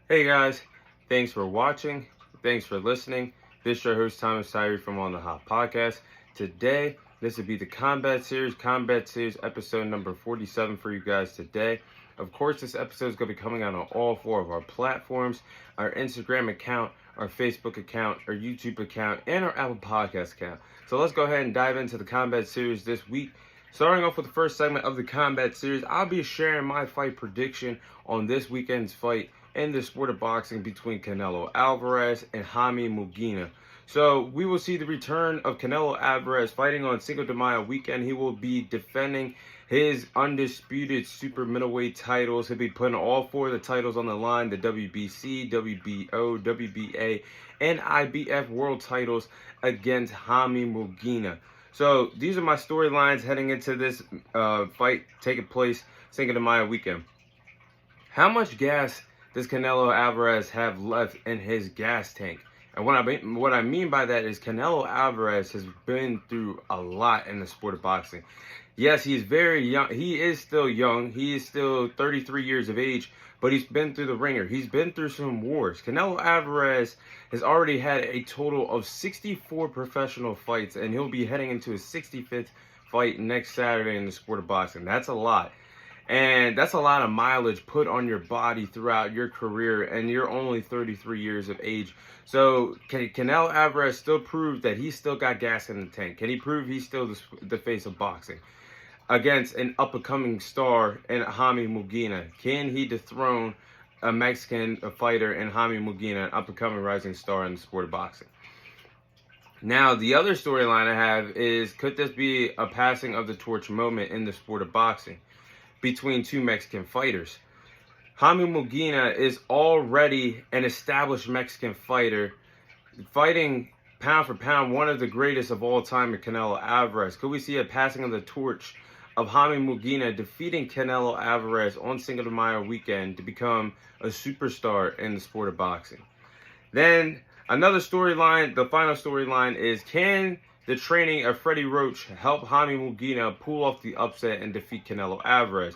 Hey guys, thanks for watching. Thanks for listening. This is your host Thomas Tyree from On the Hot Podcast. Today, this will be the Combat Series episode number 47 for you guys today. Of course, this episode is going to be coming out on all four of our platforms: our Instagram account, our Facebook account, our YouTube account, and our Apple Podcast account. So let's go ahead and dive into the Combat Series this week. Starting off with the first segment of the Combat Series, I'll be sharing my fight prediction on this weekend's fight in the sport of boxing between Canelo Alvarez and Jaime Munguia. So we will see the return of Canelo Alvarez fighting on Cinco de Mayo weekend. He will be defending his undisputed super middleweight titles. He'll be putting all four of the titles on the line: the WBC, WBO, WBA, and IBF world titles against Jaime Munguia. So these are my storylines heading into this fight taking place Cinco de Mayo weekend. How much gas does Canelo Alvarez have left in his gas tank? And what I mean by that is Canelo Alvarez has been through a lot in the sport of boxing. Yes, he is very young. He is still young. He is still 33 years of age, but he's been through the ringer. He's been through some wars. Canelo Alvarez has already had a total of 64 professional fights, and he'll be heading into his 65th fight next Saturday in the sport of boxing. That's a lot. And that's a lot of mileage put on your body throughout your career, and you're only 33 years of age. So can Canelo Alvarez still prove that he's still got gas in the tank? Can he prove he's still the face of boxing against an up-and-coming star in Jaime Munguia? Can he dethrone a Mexican fighter in Jaime Munguia, an up-and-coming rising star in the sport of boxing? Now, the other storyline I have is, could this be a passing of the torch moment in the sport of boxing between two Mexican fighters? Jaime Munguia is already an established Mexican fighter, fighting pound for pound one of the greatest of all time in Canelo Alvarez. Could we see a passing of the torch of Jaime Munguia defeating Canelo Alvarez on Cinco de Mayo weekend to become a superstar in the sport of boxing? Then another storyline, the final storyline, is, can the training of Freddie Roach help Jaime Munguia pull off the upset and defeat Canelo Alvarez?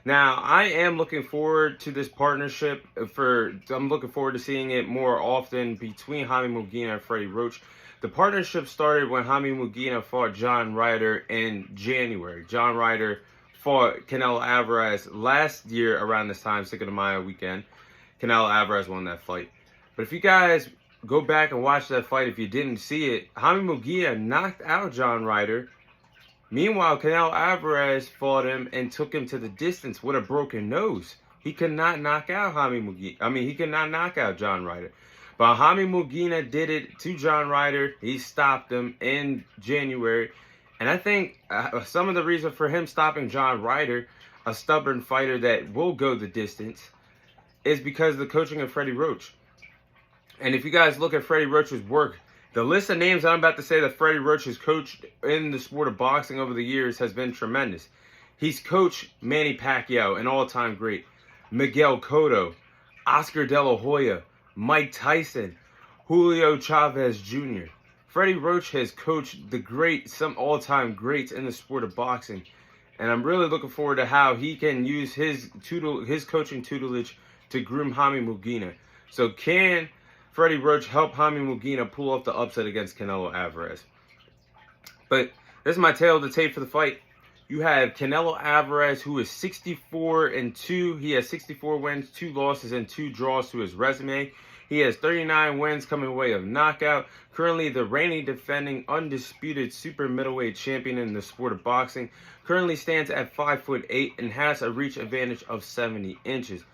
Now, I am looking forward to this partnership. I'm looking forward to seeing it more often between Jaime Munguia and Freddie Roach. The partnership started when Jaime Munguia fought John Ryder in January. John Ryder fought Canelo Alvarez last year around this time, Cinco de Mayo weekend. Canelo Alvarez won that fight. But if you guys go back and watch that fight, if you didn't see it, Jaime Munguia knocked out John Ryder. Meanwhile, Canelo Alvarez fought him and took him to the distance with a broken nose. He could not knock out he could not knock out John Ryder. But Jaime Munguia did it to John Ryder. He stopped him in January. And I think some of the reason for him stopping John Ryder, a stubborn fighter that will go the distance, is because of the coaching of Freddie Roach. And if you guys look at Freddie Roach's work, the list of names I'm about to say that Freddie Roach has coached in the sport of boxing over the years has been tremendous. He's coached Manny Pacquiao, an all-time great, Miguel Cotto, Oscar De La Hoya, Mike Tyson, Julio Chavez Jr. Freddie Roach has coached some all-time greats in the sport of boxing. And I'm really looking forward to how he can use his coaching tutelage to groom Jaime Munguia. So can Freddie Roach help Jaime Munguia pull off the upset against Canelo Alvarez? But this is my tail of the tape for the fight. You have Canelo Alvarez, who is 64-2. He has 64 wins, 2 losses, and 2 draws to his resume. He has 39 wins coming away of knockout. Currently the reigning defending undisputed super middleweight champion in the sport of boxing. Currently stands at 5'8" and has a reach advantage of 70 inches.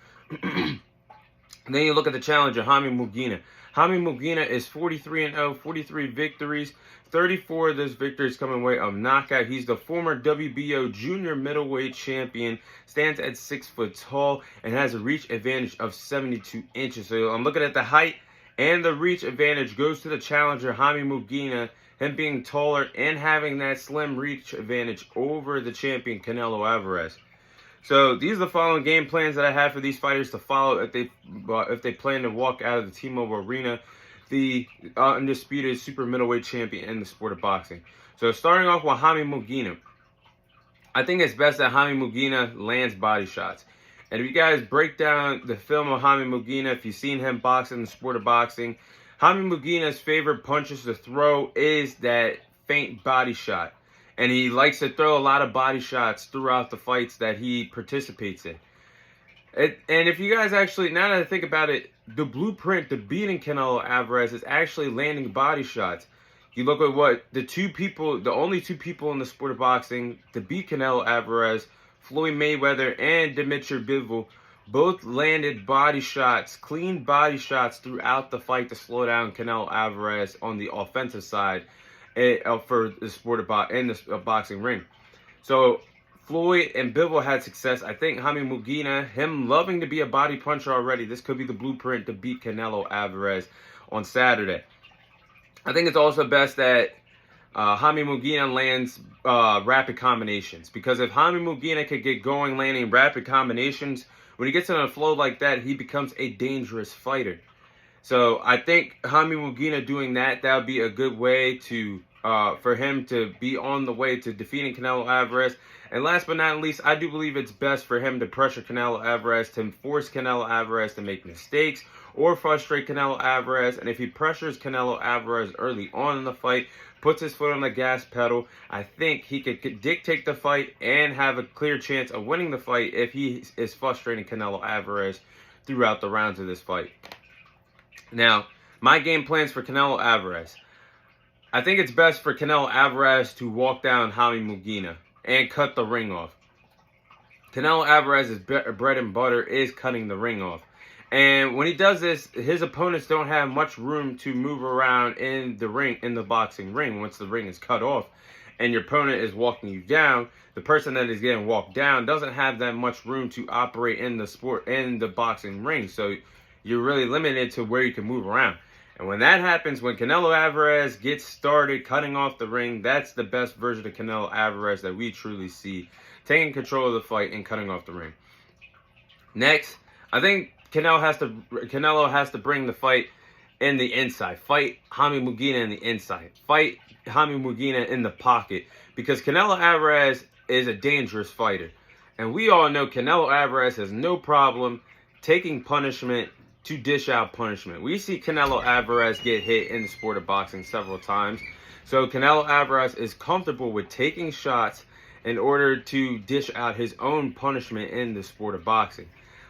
Then you look at the challenger, Jaime Munguia. Jaime Munguia is 43-0, 43 victories, 34 of those victories coming away of knockout. He's the former WBO junior middleweight champion, stands at 6 foot tall, and has a reach advantage of 72 inches. So I'm looking at the height, and the reach advantage goes to the challenger, Jaime Munguia, him being taller and having that slim reach advantage over the champion, Canelo Alvarez. So these are the following game plans that I have for these fighters to follow if they plan to walk out of the T-Mobile Arena, the undisputed super middleweight champion in the sport of boxing. So starting off with Jaime Munguia, I think it's best that Jaime Munguia lands body shots. And if you guys break down the film of Jaime Munguia, if you've seen him box in the sport of boxing, Jaime Munguia's favorite punches to throw is that feint body shot. And he likes to throw a lot of body shots throughout the fights that he participates in. And if you guys actually, now that I think about it, the blueprint to beating Canelo Alvarez is actually landing body shots. You look at what the only two people in the sport of boxing to beat Canelo Alvarez, Floyd Mayweather and Dimitri Bivol, both landed body shots, clean body shots throughout the fight to slow down Canelo Alvarez on the offensive side for the sport of boxing ring. So Floyd and Bivol had success. I think Jaime Munguia, him loving to be a body puncher already, this could be the blueprint to beat Canelo Alvarez on Saturday. I think it's also best that Jaime Munguia lands rapid combinations, because if Jaime Munguia could get going landing rapid combinations, when he gets in a flow like that, he becomes a dangerous fighter. So I think Jaime Munguia doing that would be a good way to for him to be on the way to defeating Canelo Alvarez. And last but not least, I do believe it's best for him to pressure Canelo Alvarez, to force Canelo Alvarez to make mistakes or frustrate Canelo Alvarez. And if he pressures Canelo Alvarez early on in the fight, puts his foot on the gas pedal, I think he could dictate the fight and have a clear chance of winning the fight if he is frustrating Canelo Alvarez throughout the rounds of this fight. Now, my game plans for Canelo Alvarez. I think it's best for Canelo Alvarez to walk down Jaime Munguia and cut the ring off. Canelo Alvarez's bread and butter is cutting the ring off. And when he does this, his opponents don't have much room to move around in the ring, in the boxing ring, once the ring is cut off and your opponent is walking you down. The person that is getting walked down doesn't have that much room to operate in the boxing ring. So you're really limited to where you can move around. And when that happens, when Canelo Alvarez gets started cutting off the ring, that's the best version of Canelo Alvarez that we truly see, taking control of the fight and cutting off the ring. Next, I think Canelo has to bring the fight in the inside. Fight Jaime Munguia in the inside. Fight Jaime Munguia in the pocket. Because Canelo Alvarez is a dangerous fighter. And we all know Canelo Alvarez has no problem taking punishment to dish out punishment. We see Canelo Alvarez get hit in the sport of boxing several times. So Canelo Alvarez is comfortable with taking shots in order to dish out his own punishment in the sport of boxing.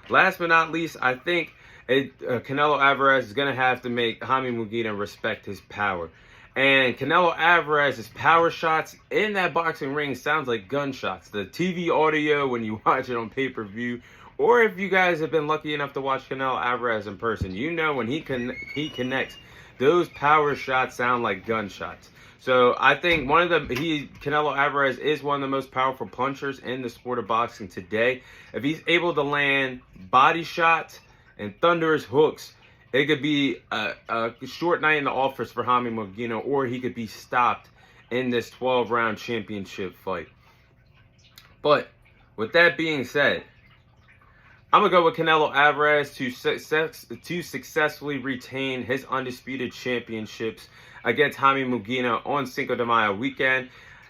Last but not least, I think Canelo Alvarez is going to have to make Jaime Munguia respect his power. And Canelo Alvarez's power shots in that boxing ring sounds like gunshots. The TV audio when you watch it on pay-per-view, or if you guys have been lucky enough to watch Canelo Alvarez in person, you know when he connects, those power shots sound like gunshots. So I think Canelo Alvarez is one of the most powerful punchers in the sport of boxing today. If he's able to land body shots and thunderous hooks, it could be a short night in the office for Jaime Munguia, or he could be stopped in this 12-round championship fight. But with that being said, I'm going to go with Canelo Alvarez to successfully retain his undisputed championships against Jaime Munguia on Cinco de Mayo weekend.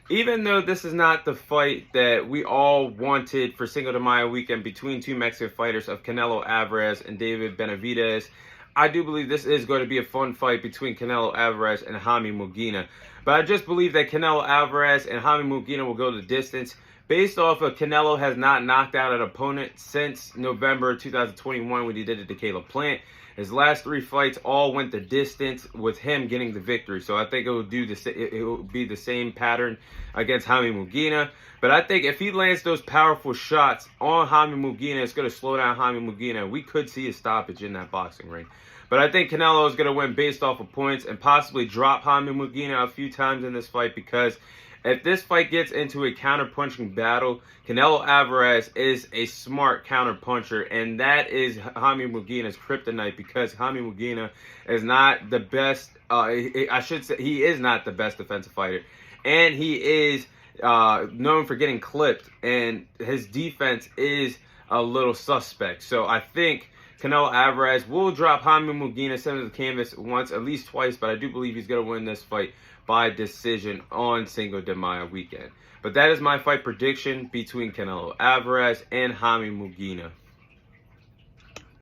Even though this is not the fight that we all wanted for Cinco de Mayo weekend between two Mexican fighters of Canelo Alvarez and David Benavidez, I do believe this is going to be a fun fight between Canelo Alvarez and Jaime Munguia. But I just believe that Canelo Alvarez and Jaime Munguia will go the distance. Based off of Canelo has not knocked out an opponent since November 2021 when he did it to Caleb Plant. His last 3 fights all went the distance with him getting the victory. So I think it will be the same pattern against Jaime Munguia. But I think if he lands those powerful shots on Jaime Munguia, it's going to slow down Jaime Munguia. We could see a stoppage in that boxing ring. But I think Canelo is going to win based off of points and possibly drop Jaime Munguia a few times in this fight, because if this fight gets into a counter-punching battle, Canelo Alvarez is a smart counter-puncher, and that is Jaime Munguia's kryptonite, because Jaime Munguia is not the best, I should say, he is not the best defensive fighter, and he is known for getting clipped, and his defense is a little suspect. So I think Canelo Alvarez will drop Jaime Munguia center of the canvas once, at least twice, but I do believe he's going to win this fight by decision on Cinco de Mayo weekend. But that is my fight prediction between Canelo Alvarez and Jaime Munguia.